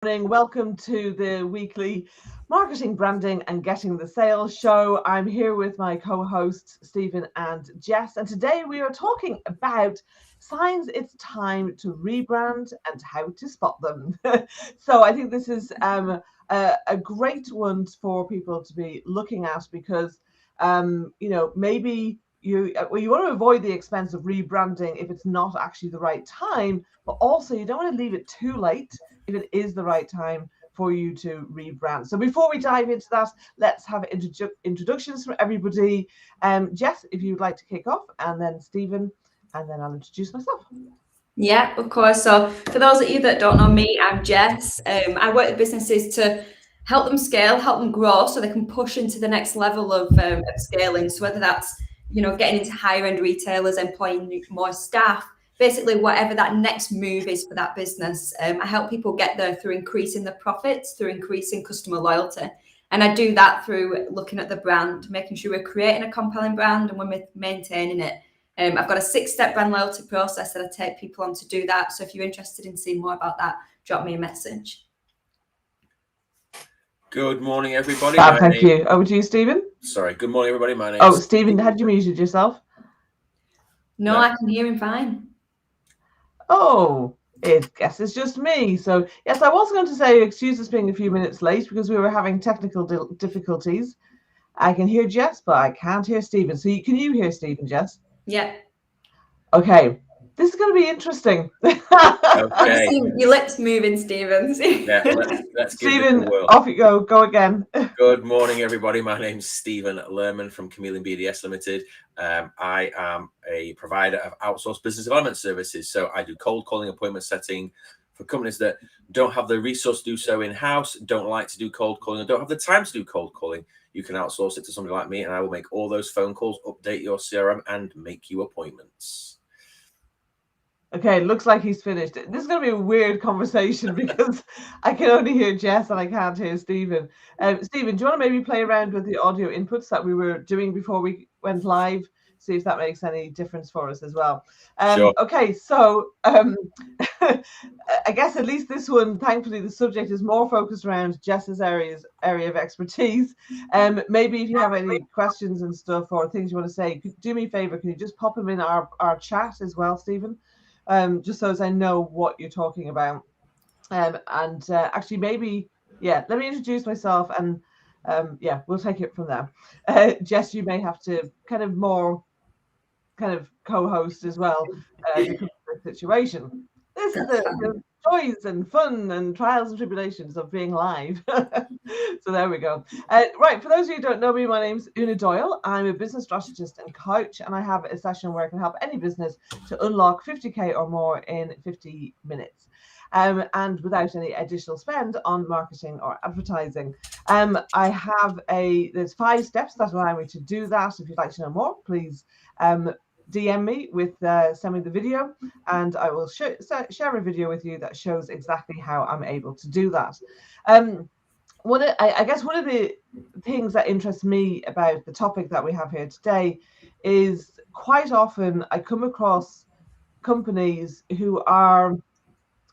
Welcome to the weekly Marketing, Branding and Getting the Sales show. I'm here with my co-hosts, Stephen and Jess, and today we are talking about signs it's time to rebrand and how to spot them. So I think this is a great one for people to be looking at because, maybe you want to avoid the expense of rebranding if it's not actually the right time, but also you don't want to leave it too late if it is the right time for you to rebrand. So before we dive into that, let's have introductions from everybody. Jess, if you'd like to kick off, and then Stephen, and then I'll introduce myself. Yeah, of course. So for those of you that don't know me, I'm Jess. I work with businesses to help them scale, help them grow so they can push into the next level of scaling. So whether that's, getting into higher end retailers, employing more staff, basically whatever that next move is for that business. I help people get there through increasing the profits, through increasing customer loyalty. And I do that through looking at the brand, making sure we're creating a compelling brand and we're maintaining it. I've got a 6-step brand loyalty process that I take people on to do that. So if you're interested in seeing more about that, drop me a message. Good morning, everybody. Thank you. Over to you, Stephen. Sorry. Good morning, everybody. My name is Stephen, had you muted yourself? No, I can hear him fine. Oh, I guess it's just me. So yes, I was going to say excuse us being a few minutes late because we were having technical difficulties. I can hear Jess, but I can't hear Stephen. So can you hear Stephen, Jess? Yeah. Okay. This is going to be interesting. Okay. I've seen your lips moving, Stephen. Yeah, let's give Stephen, it a whirl. off you go. Go again. Good morning, everybody. My name's Stephen Lerman from Chameleon BDS Limited. I am a provider of outsourced business development services. So I do cold calling, appointment setting for companies that don't have the resource to do so in-house, don't like to do cold calling, and don't have the time to do cold calling. You can outsource it to somebody like me, and I will make all those phone calls, update your CRM, and make you appointments. Okay, looks like he's finished. This is going to be a weird conversation because I can only hear Jess and I can't hear Stephen. Stephen, do you want to maybe play around with the audio inputs that we were doing before we went live? See if that makes any difference for us as well. Sure. Okay, so I guess at least this one, thankfully, the subject is more focused around Jess's area of expertise. Maybe if you have any questions and stuff or things you want to say, do me a favor, can you just pop them in our chat as well, Stephen? Just so as I know what you're talking about. Actually, maybe, let me introduce myself and we'll take it from there. Jess, you may have to kind of co-host as well because of the situation. This is the joys and fun and trials and tribulations of being live. So there we go. Right, for those of you who don't know me, my name's Una Doyle. I'm a business strategist and coach, and I have a session where I can help any business to unlock 50K or more in 50 minutes. And without any additional spend on marketing or advertising. There's 5 steps that allow me to do that. If you'd like to know more, please DM me with send me the video, and I will share a video with you that shows exactly how I'm able to do that. I guess one of the things that interests me about the topic that we have here today is quite often I come across companies who are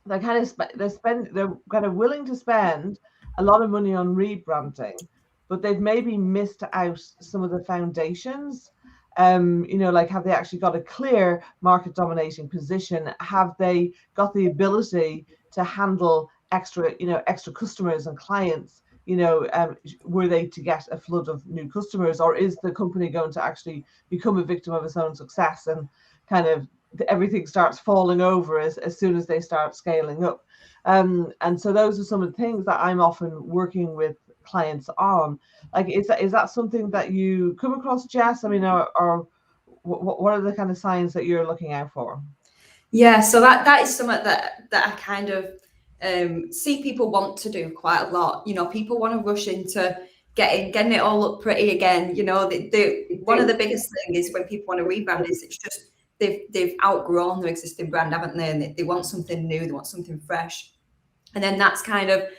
they're kind of willing to spend a lot of money on rebranding, but they've maybe missed out some of the foundations. Like, have they actually got a clear market dominating position? Have they got the ability to handle extra customers and clients? Were they to get a flood of new customers, or is the company going to actually become a victim of its own success and kind of everything starts falling over as soon as they start scaling up? And so those are some of the things that I'm often working with clients on. Like, is that something that you come across, Jess? I mean, or what are the kind of signs that you're looking out for? Yeah, so that is something that I kind of see people want to do quite a lot. People want to rush into getting it all up pretty again. One of the biggest things is when people want to rebrand is it's just they've outgrown their existing brand, haven't they? And they want something new, they want something fresh. And then that's kind of,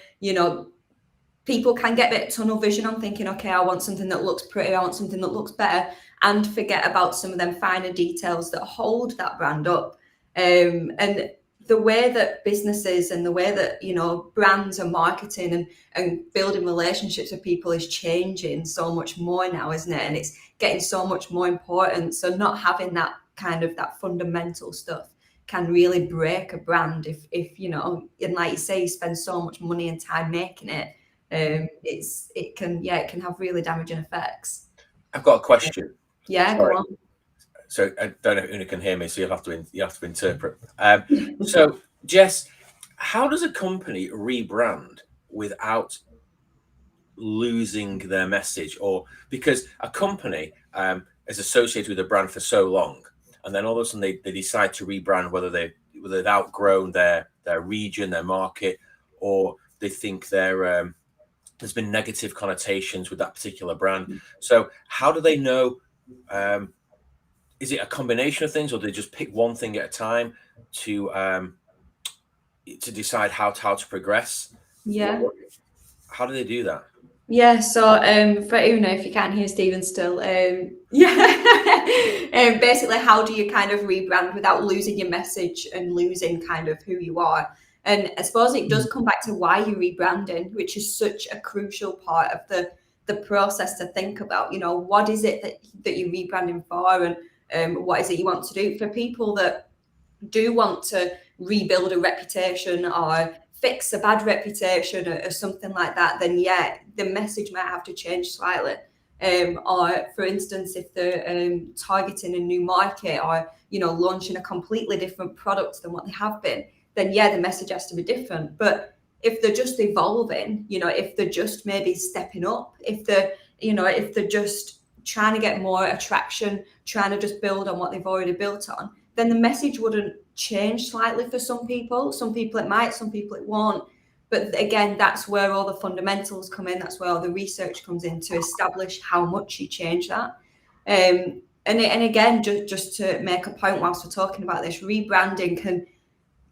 people can get a bit tunnel vision on thinking, okay, I want something that looks pretty, I want something that looks better, and forget about some of them finer details that hold that brand up. And the way that businesses and the way that, you know, brands and marketing and building relationships with people is changing so much more now, isn't it? And it's getting so much more important. So not having that kind of that fundamental stuff can really break a brand if you know, and like you say, you spend so much money and time making it. It can have really damaging effects. I've got a question. Yeah, Sorry. go on. So I don't know if Una can hear me, so you have to interpret. So Jess, how does a company rebrand without losing their message? Or because a company is associated with a brand for so long, and then all of a sudden they decide to rebrand, whether they've outgrown their region, their market, or they think there's been negative connotations with that particular brand. So how do they know? Is it a combination of things, or do they just pick one thing at a time to decide how to progress? Yeah. How do they do that? Yeah, so for Una, if you can't hear Stephen still, basically, how do you kind of rebrand without losing your message and losing kind of who you are? And I suppose it does come back to why you're rebranding, which is such a crucial part of the process to think about. You know, what is it that you're rebranding for, and what is it you want to do? For people that do want to rebuild a reputation or fix a bad reputation or something like that, then yeah, the message might have to change slightly. Or for instance, if they're targeting a new market, or you know, launching a completely different product than what they have been, then yeah, the message has to be different. But if they're just evolving, you know, if they're just maybe stepping up, if they're just trying to get more attraction, trying to just build on what they've already built on, then the message wouldn't change slightly for some people. Some people it might, some people it won't. But again, that's where all the fundamentals come in. That's where all the research comes in to establish how much you change that. And again, just to make a point whilst we're talking about this, rebranding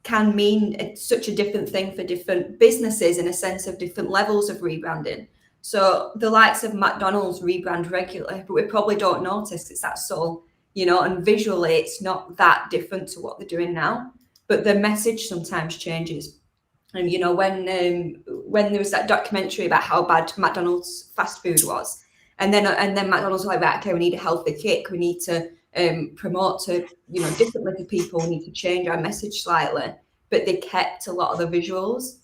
can mean such a different thing for different businesses, in a sense of different levels of rebranding. So the likes of McDonald's rebrand regularly, but we probably don't notice it's that subtle, you know, and visually it's not that different to what they're doing now, but the message sometimes changes. And you know, when there was that documentary about how bad McDonald's fast food was, and then McDonald's was like, right, okay, we need a healthy kick, we need to promote to, you know, differently to people, we need to change our message slightly, but they kept a lot of the visuals.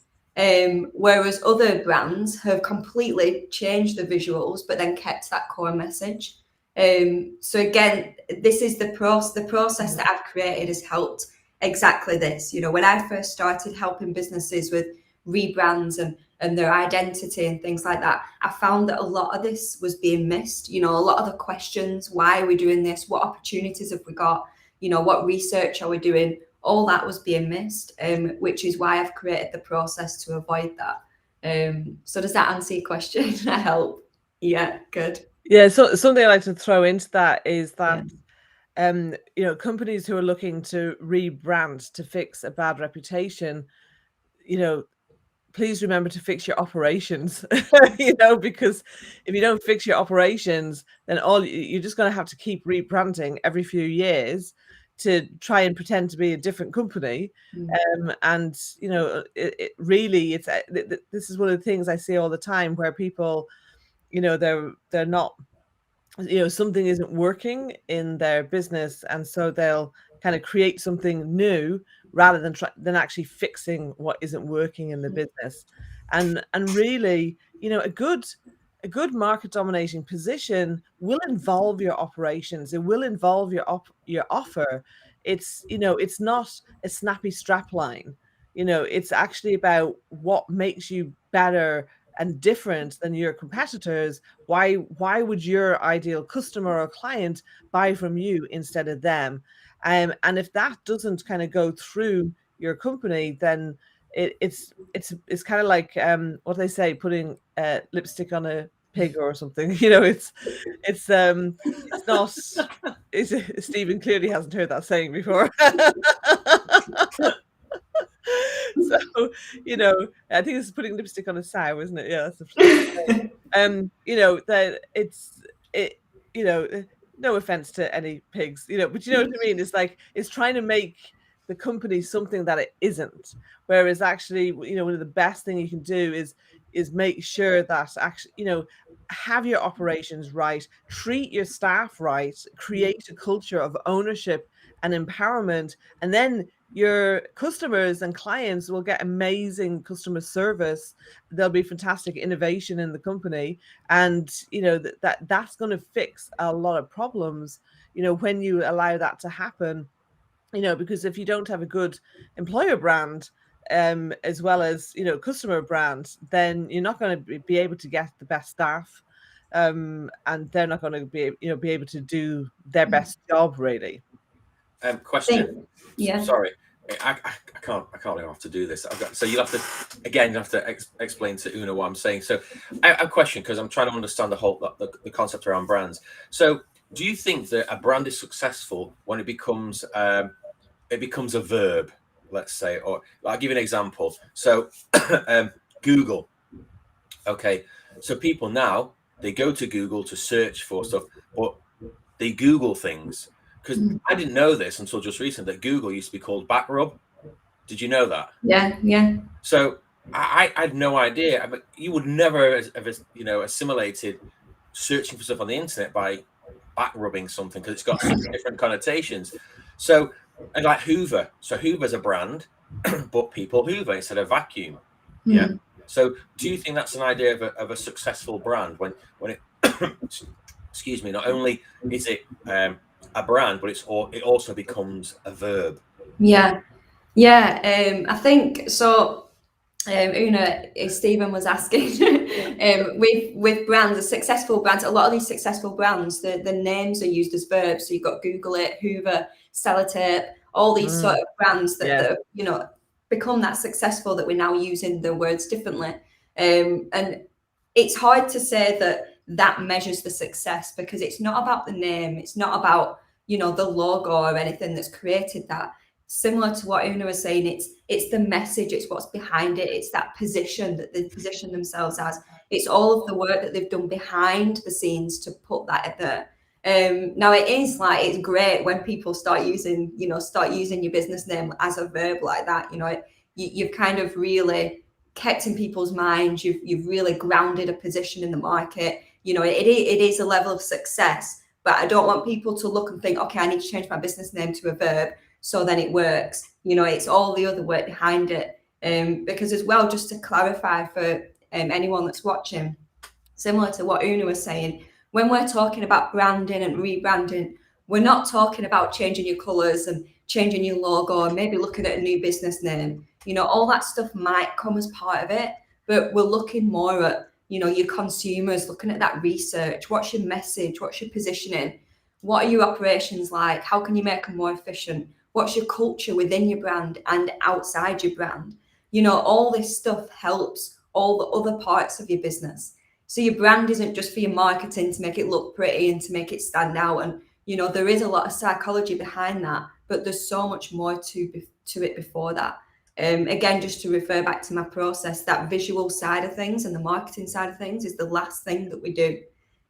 Whereas other brands have completely changed the visuals, but then kept that core message. So again, this is the process that I've created has helped exactly this. You know, when I first started helping businesses with rebrands and their identity and things like that, I found that a lot of this was being missed. You know, a lot of the questions, why are we doing this? What opportunities have we got? You know, what research are we doing? All that was being missed, which is why I've created the process to avoid that. So does that answer your question? I hope. Yeah, good. Yeah, so something I like to throw into that is that you know, companies who are looking to rebrand to fix a bad reputation, you know, please remember to fix your operations. You know, because if you don't fix your operations, then you're just going to have to keep rebranding every few years to try and pretend to be a different company. And you know, it really, this is one of the things I see all the time, where people, you know, they're not, you know, something isn't working in their business, and so they'll kind of create something new rather than actually fixing what isn't working in the business. And really, you know, a good market dominating position will involve your operations. It will involve your offer. It's, you know, it's not a snappy strap line. You know, it's actually about what makes you better and different than your competitors. Why would your ideal customer or client buy from you instead of them? And if that doesn't kind of go through your company, then it's kind of like what they say, putting lipstick on a pig or something. You know, it's not. Stephen clearly hasn't heard that saying before. So, you know, I think it's putting lipstick on a sow, isn't it? Yeah, that's you know, that you know, no offense to any pigs, you know, but you know what I mean? It's like, it's trying to make the company something that it isn't. Whereas actually, you know, one of the best thing you can do is make sure that actually, you know, have your operations right, treat your staff right, create a culture of ownership and empowerment, and then your customers and clients will get amazing customer service. There'll be fantastic innovation in the company, and you know that's going to fix a lot of problems, you know, when you allow that to happen. You know, because if you don't have a good employer brand, as well as, you know, customer brand, then you're not going to be able to get the best staff, and they're not going to be, you know, be able to do their best job really. Question. Yeah. Sorry, I can't even have to do this. So you'll have to explain to Una what I'm saying. So I have a question, because I'm trying to understand the concept around brands. So do you think that a brand is successful when it becomes a verb, let's say? Or I'll give you an example. So Google. Okay, so people now, they go to Google to search for stuff, but they Google things. Because I didn't know this until just recently, that Google used to be called Backrub. Did you know that? Yeah. So I had no idea. I mean, you would never have, you know, assimilated searching for stuff on the internet by back rubbing something, because it's got such different connotations. So, and like Hoover. So Hoover's a brand, but people Hoover instead of vacuum. Yeah. So do you think that's an idea of a successful brand when it excuse me, not only is it a brand, but it also becomes a verb? Yeah. I think so. Una, Stephen was asking, with brands, the successful brands, a lot of these successful brands, the names are used as verbs. So you've got Google It, Hoover, Sellotape, all these sort of brands that you know, become that successful, that we're now using the words differently. And it's hard to say that measures the success, because it's not about the name, it's not about, you know, the logo or anything that's created that. Similar to what Una was saying, it's the message, it's what's behind it, it's that position that they've positioned themselves as, it's all of the work that they've done behind the scenes to put that there. Now it's great when people start using your business name as a verb like that. You know, you've kind of really kept in people's minds, you've really grounded a position in the market. You know, it is a level of success, but I don't want people to look and think, okay, I need to change my business name to a verb, so then it works. You know, it's all the other work behind it. Because as well, just to clarify for anyone that's watching, similar to what Una was saying, when we're talking about branding and rebranding, we're not talking about changing your colours and changing your logo and maybe looking at a new business name. You know, all that stuff might come as part of it, but we're looking more at, you know, your consumers, looking at that research. What's your message? What's your positioning? What are your operations like? How can you make them more efficient? What's your culture within your brand and outside your brand? You know, all this stuff helps all the other parts of your business. So your brand isn't just for your marketing to make it look pretty and to make it stand out. And, you know, there is a lot of psychology behind that, but there's so much more to it before that. Again, just to refer back to my process, that visual side of things and the marketing side of things is the last thing that we do.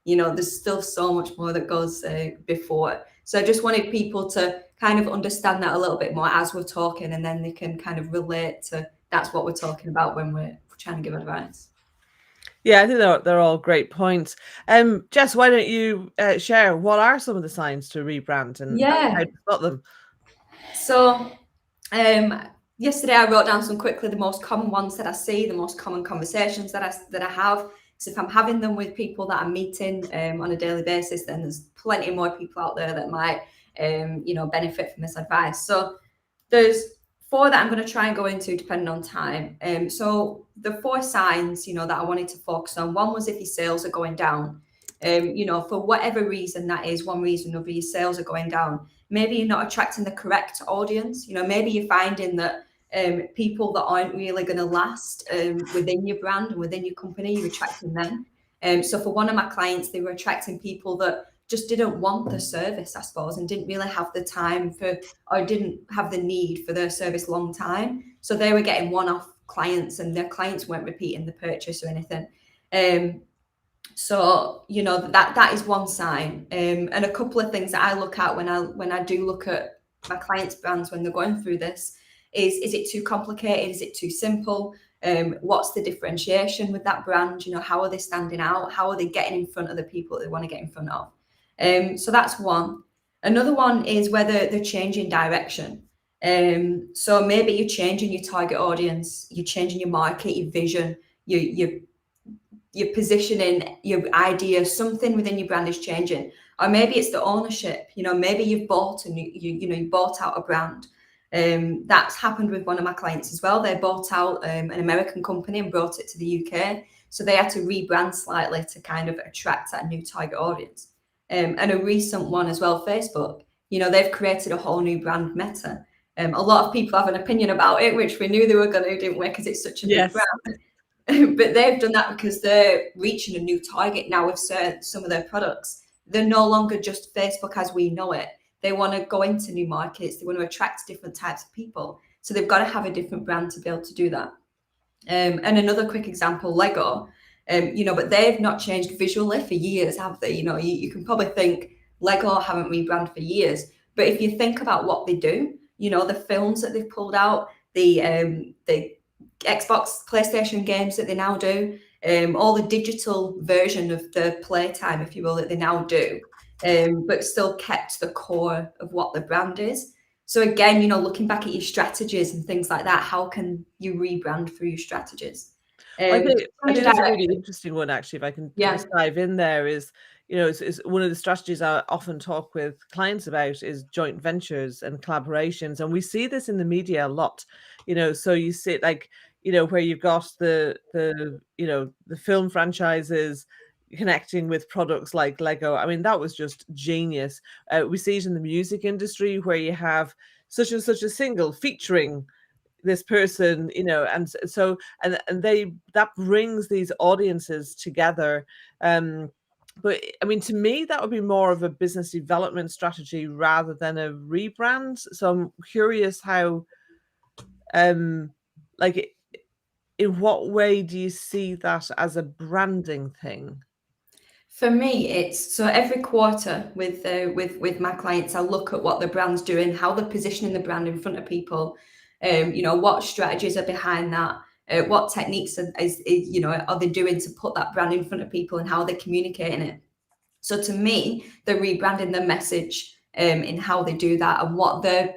You know, there's still so much more that goes before. So I just wanted people to kind of understand that a little bit more as we're talking, and then they can kind of relate to that's what we're talking about when we're trying to give advice. Yeah, I think they're all great points. Jess, why don't you share what are some of the signs to rebrand and how to spot them? So yesterday I wrote down some quickly the most common ones that I see, the most common conversations that I have. So if I'm having them with people that I'm meeting on a daily basis, then there's plenty more people out there that might you know, benefit from this advice. So there's 4 that I'm going to try and go into depending on time. So the 4 signs, you know, that I wanted to focus on. One was if your sales are going down. You know, for whatever reason that is, one reason or another, your sales are going down. Maybe you're not attracting the correct audience. You know, maybe you're finding that people that aren't really going to last within your brand and within your company, you're attracting them. So for one of my clients, they were attracting people that just didn't want the service, I suppose, and didn't really have the time for, or didn't have the need for their service long time. So they were getting one-off clients, and their clients weren't repeating the purchase or anything. So, you know, that is one sign. And a couple of things that I look at when I do look at my clients' brands when they're going through this is it too complicated? Is it too simple? What's the differentiation with that brand? You know, how are they standing out? How are they getting in front of the people that they want to get in front of? So that's one. Another one is whether they're changing direction. So maybe you're changing your target audience, you're changing your market, your vision, your positioning, your idea, something within your brand is changing. Or maybe it's the ownership. You know, maybe you've bought and you bought out a brand. That's happened with one of my clients as well. They bought out an American company and brought it to the UK. So they had to rebrand slightly to kind of attract that new target audience. And a recent one as well, Facebook, you know, they've created a whole new brand, Meta. A lot of people have an opinion about it, which we knew they were going to, didn't we? Because it's such a big brand. But they've done that because they're reaching a new target now with some of their products. They're no longer just Facebook as we know it. They want to go into new markets. They want to attract different types of people. So they've got to have a different brand to be able to do that. And another quick example, Lego, you know, but they've not changed visually for years, have they? You know, you can probably think Lego haven't rebranded for years. But if you think about what they do, you know, the films that they've pulled out, the Xbox, PlayStation games that they now do, all the digital version of the playtime, if you will, that they now do, but still kept the core of what the brand is. So again, you know, looking back at your strategies and things like that, how can you rebrand through your strategies? I think that's a really interesting one, actually, if I can just dive in there, is, you know, it's one of the strategies I often talk with clients about is joint ventures and collaborations. And we see this in the media a lot, you know, so you see it like, you know, where you've got the you know, the film franchises connecting with products like Lego. I mean, that was just genius. We see it in the music industry where you have such and such a single featuring this person, you know, and so and that brings these audiences together. But I mean, to me, that would be more of a business development strategy rather than a rebrand. So I'm curious how, like, in what way do you see that as a branding thing? For me, it's so every quarter with my clients, I look at what the brand's doing, how they're positioning the brand in front of people. You know, what strategies are behind that, what techniques you know, are they doing to put that brand in front of people, and how they're communicating it. So to me, they're rebranding the message in how they do that, and what they're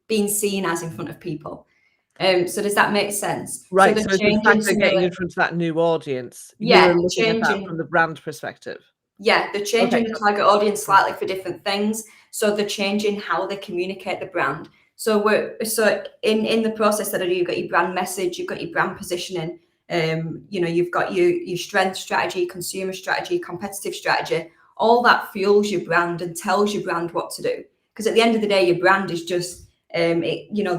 being seen as in front of people. So does that make sense? Right. So it's the fact they're getting in front of that new audience. Yeah, you're looking at that from the brand perspective. Yeah, they're changing the target audience slightly for different things. So they're changing how they communicate the brand. So in the process that I do, you've got your brand message, you've got your brand positioning, you know, you've got your strength strategy, consumer strategy, competitive strategy. All that fuels your brand and tells your brand what to do. Because at the end of the day, your brand is just, you know,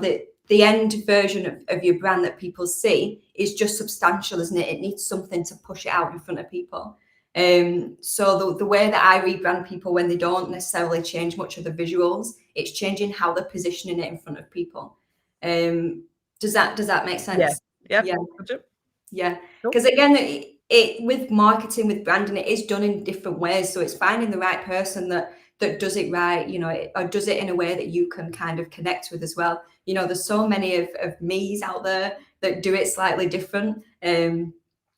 the end version of your brand that people see is just substantial, isn't it? It needs something to push it out in front of people. So the way that I rebrand people when they don't necessarily change much of the visuals, it's changing how they're positioning it in front of people. Does that make sense? Yeah. Because again, it with marketing, with branding, it is done in different ways. So it's finding the right person that does it right, you know, or does it in a way that you can kind of connect with as well. You know, there's so many of me's out there that do it slightly different.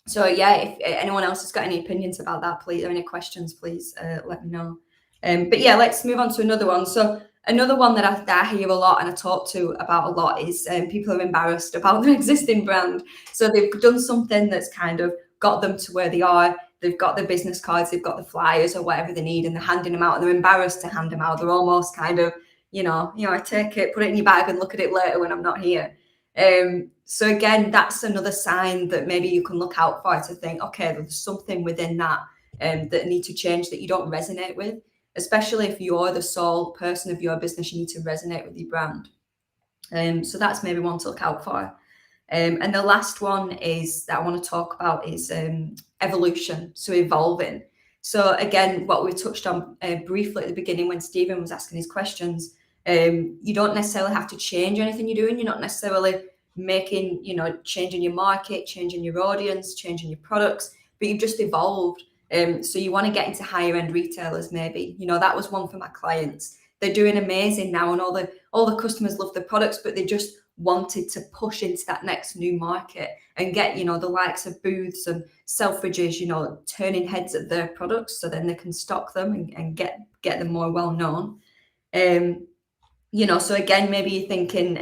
So yeah, if anyone else has got any opinions about that, please, or any questions, please let me know. But yeah, let's move on to another one. So another one that I hear a lot and I talk to about a lot is people are embarrassed about their existing brand. So they've done something that's kind of got them to where they are. They've got their business cards, they've got the flyers or whatever they need, and they're handing them out, and they're embarrassed to hand them out. They're almost kind of, you know, I take it, put it in your bag and look at it later when I'm not here. So again, that's another sign that maybe you can look out for, to think, okay, there's something within that that need to change, that you don't resonate with, especially if you're the sole person of your business. You need to resonate with your brand. So that's maybe one to look out for. And the last one is that I want to talk about is evolution, so evolving. So again, what we touched on briefly at the beginning when Stephen was asking his questions, you don't necessarily have to change anything you're doing. You're not necessarily making, you know, changing your market, changing your audience, changing your products, but you've just evolved. So you want to get into higher end retailers, maybe. That was one for my clients. They're doing amazing now, and all the customers love the products, but they just wanted to push into that next new market and get, the likes of Booths and Selfridges, turning heads at their products, so then they can stock them and get them more well known. So again, maybe you're thinking,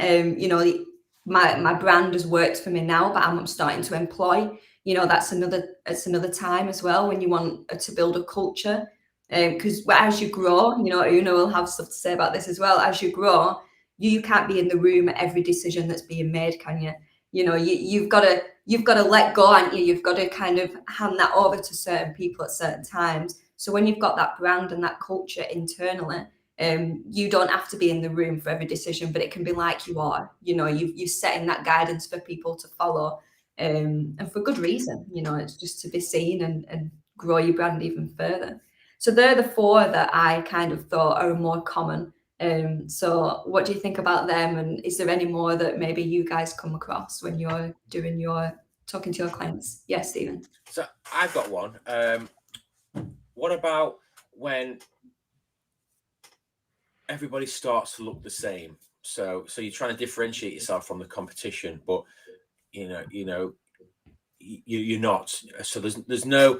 my brand has worked for me now, but I'm starting to employ. That's another time as well when you want to build a culture. Because as you grow, Una will have stuff to say about this as well. As you grow, you can't be in the room at every decision that's being made, can you? You've got to let go, aren't you? You've got to kind of hand that over to certain people at certain times. So when you've got that brand and that culture internally, you don't have to be in the room for every decision, but it can be like you are. You're setting that guidance for people to follow, and for good reason. It's just to be seen and grow your brand even further. So they're the 4 that I kind of thought are more common. So what do you think about them? And is there any more that maybe you guys come across when you're talking to your clients? Yes, Stephen. So I've got one. What about when everybody starts to look the same? So you're trying to differentiate yourself from the competition, but you're not. So there's no,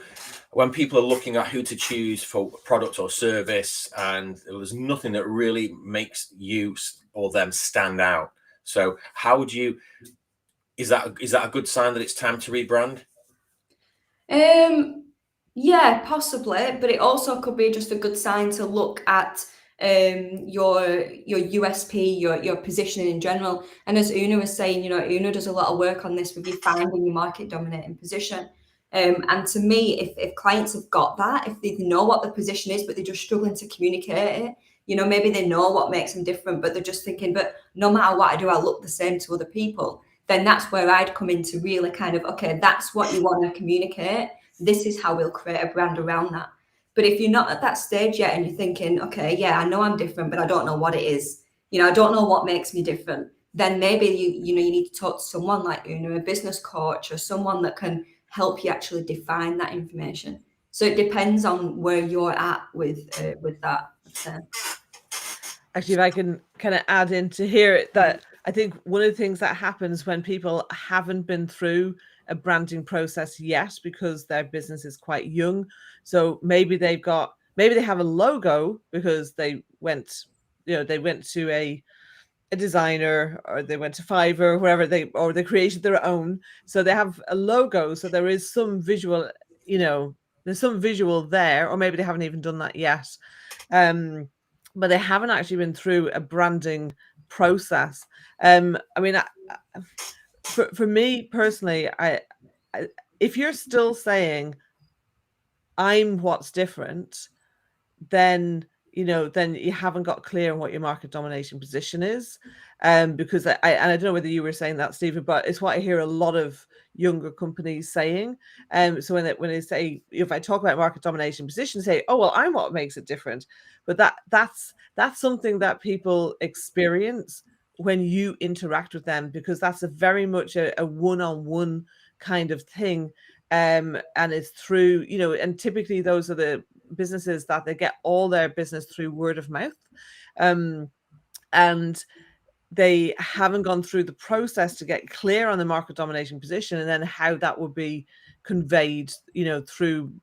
when people are looking at who to choose for product or service, and there's nothing that really makes you or them stand out. So how would you, is that a good sign that it's time to rebrand? Yeah, possibly, but it also could be just a good sign to look at your USP, your positioning in general. And as Una was saying, Una does a lot of work on this with you finding your market dominating position. And to me, if clients have got that, if they know what the position is, but they're just struggling to communicate it, maybe they know what makes them different, but they're just thinking, but no matter what I do, I look the same to other people. Then that's where I'd come in to really kind of, okay, that's what you want to communicate. This is how we'll create a brand around that. But if you're not at that stage yet and you're thinking, okay, yeah, I know I'm different, but I don't know what it is, I don't know what makes me different, then maybe you need to talk to someone like Una, a business coach, or someone that can help you actually define that information. So it depends on where you're at with that. Actually, if I can kind of add into here, that I think one of the things that happens when people haven't been through a branding process yet, because their business is quite young, so maybe they have a logo because they went to a designer, or they went to Fiverr, wherever they created their own, so they have a logo, so there is some visual, there's some visual there, or maybe they haven't even done that yet, but they haven't actually been through a branding process. I mean, for me personally, I if you're still saying I'm what's different, then then you haven't got clear on what your market domination position is. Because I don't know whether you were saying that, Stephen, but it's what I hear a lot of younger companies saying. So when they say, if I talk about market domination position, say, oh well, I'm what makes it different. But that's something that people experience when you interact with them, because that's a very much a one-on-one kind of thing. And it's through, and typically those are the businesses that they get all their business through word of mouth, and they haven't gone through the process to get clear on the market domination position, and then how that would be conveyed, through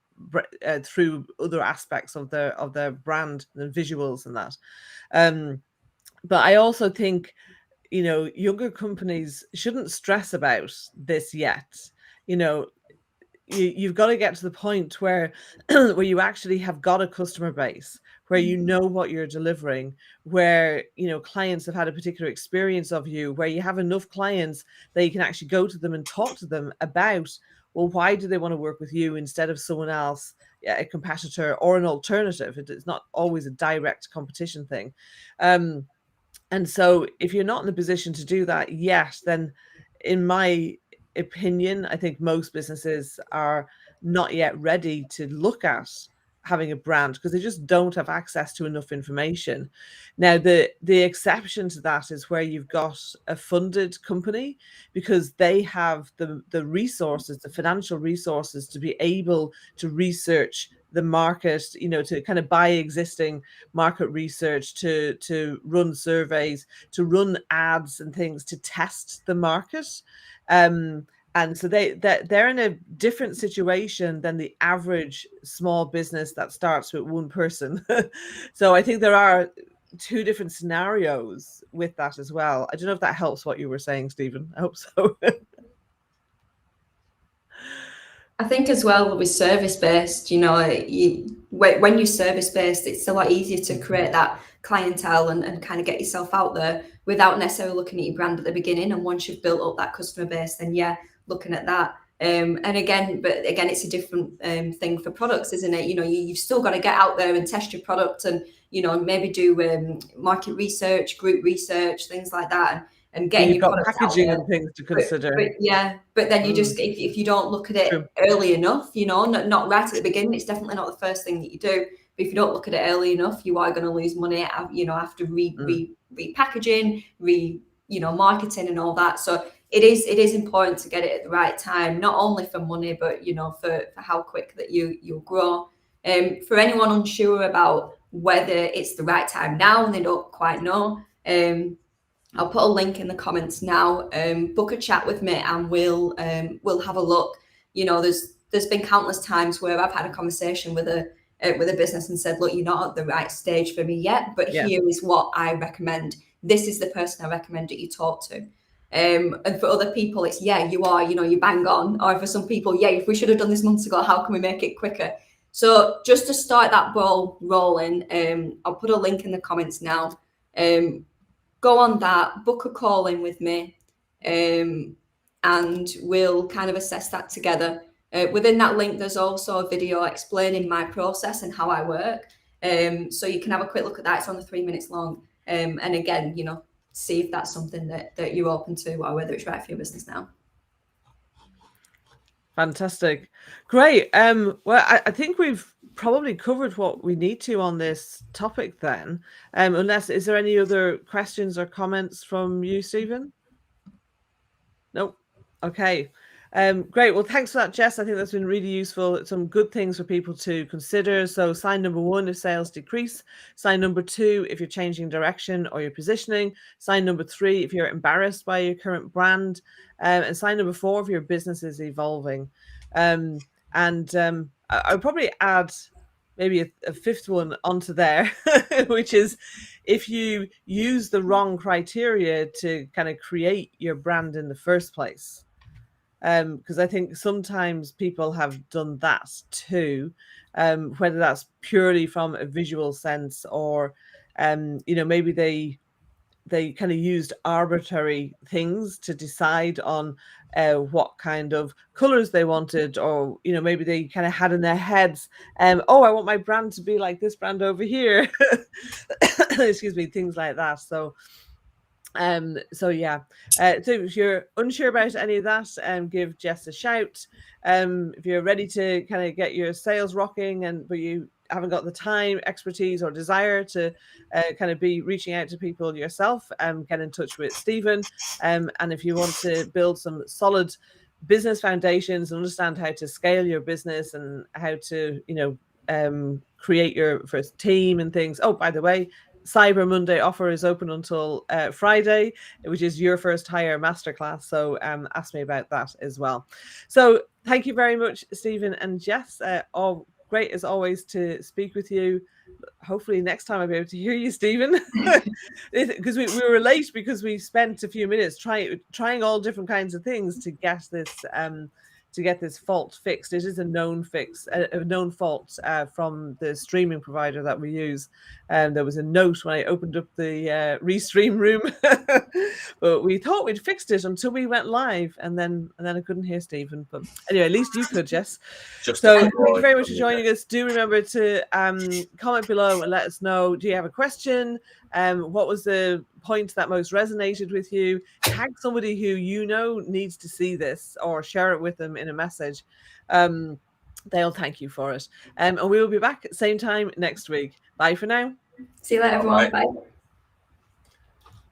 other aspects of their brand, the visuals and that. But I also think, younger companies shouldn't stress about this yet. You've got to get to the point where where you actually have got a customer base, where you know what you're delivering, where clients have had a particular experience of you, where you have enough clients that you can actually go to them and talk to them about, well, why do they want to work with you instead of someone else, a competitor or an alternative? It's not always a direct competition thing. And so if you're not in the position to do that yet, then in my opinion, I think most businesses are not yet ready to look at having a brand, because they just don't have access to enough information. Now, the exception to that is where you've got a funded company, because they have the resources, the financial resources, to be able to research the market, you know, to kind of buy existing market research, to run surveys, to run ads and things, to test the market. And so they're in a different situation than the average small business that starts with one person. So I think there are two different scenarios with that as well. I don't know if that helps what you were saying, Stephen. I hope so. I think as well with service-based, you know, when you're service-based, it's a lot easier to create that clientele and kind of get yourself out there without necessarily looking at your brand at the beginning. And once you've built up that customer base, then yeah, looking at that. And again, it's a different thing for products, isn't it? You know, you've still got to get out there and test your product, and you know, maybe do market research, group research, things like that, and getting your product packaging out there. and things to consider. But then you just, if you don't look at it early enough, you know, not right at the beginning, it's definitely not the first thing that you do. But if you don't look at it early enough, you are going to lose money, you know, after repackaging, marketing and all that. So it is important to get it at the right time, not only for money, but you know, for how quick that you'll grow. For anyone unsure about whether it's the right time now and they don't quite know, I'll put a link in the comments now. Book a chat with me and we'll have a look. You know, there's been countless times where I've had a conversation with a business and said, look, you're not at the right stage for me yet, but here is what I recommend. This is the person I recommend that you talk to. And for other people, it's, yeah, you are, you know, you bang on. Or for some people, yeah, if we should have done this months ago, how can we make it quicker? So just to start that ball rolling, I'll put a link in the comments now. Go on that, book a call in with me, and we'll kind of assess that together. Within that link, there's also a video explaining my process and how I work. So you can have a quick look at that. It's only 3 minutes long. And again, you know, see if that's something that you're open to, or whether it's right for your business now. Fantastic. Great. Well, I think we've probably covered what we need to on this topic then. Unless, is there any other questions or comments from you, Stephen? Nope. Okay. Great. Well, thanks for that, Jess. I think that's been really useful. Some good things for people to consider. So sign number 1, if sales decrease. Sign number 2, if you're changing direction or your positioning. Sign number 3, if you're embarrassed by your current brand. And sign number 4, if your business is evolving. I would probably add maybe a 5th one onto there, which is if you use the wrong criteria to kind of create your brand in the first place. Because I think sometimes people have done that too, whether that's purely from a visual sense or, you know, maybe they kind of used arbitrary things to decide on what kind of colors they wanted, or, you know, maybe they kind of had in their heads, oh, I want my brand to be like this brand over here. Excuse me, things like that. So yeah. So if you're unsure about any of that, give Jess a shout. If you're ready to kind of get your sales rocking, but you haven't got the time, expertise, or desire to kind of be reaching out to people yourself, get in touch with Stephen. And if you want to build some solid business foundations and understand how to scale your business and how to, you know, create your first team and things. Oh, by the way, Cyber Monday offer is open until Friday, which is your first hire masterclass. So ask me about that as well. So thank you very much, Stephen and Jess. All great as always to speak with you. Hopefully next time I'll be able to hear you, Stephen, because we were late because we spent a few minutes trying all different kinds of things to get this fault fixed. It is a known fault from the streaming provider that we use. There was a note when I opened up the restream room, but we thought we'd fixed it until we went live, and then I couldn't hear Stephen. But anyway, at least you could, Jess. So thank you very much for joining us. Do remember to comment below and let us know. Do you have a question? What was the point that most resonated with you? Tag somebody who you know needs to see this, or share it with them in a message. they'll thank you for it. And we will be back at the same time next week. Bye for now. See you later, everyone. Bye.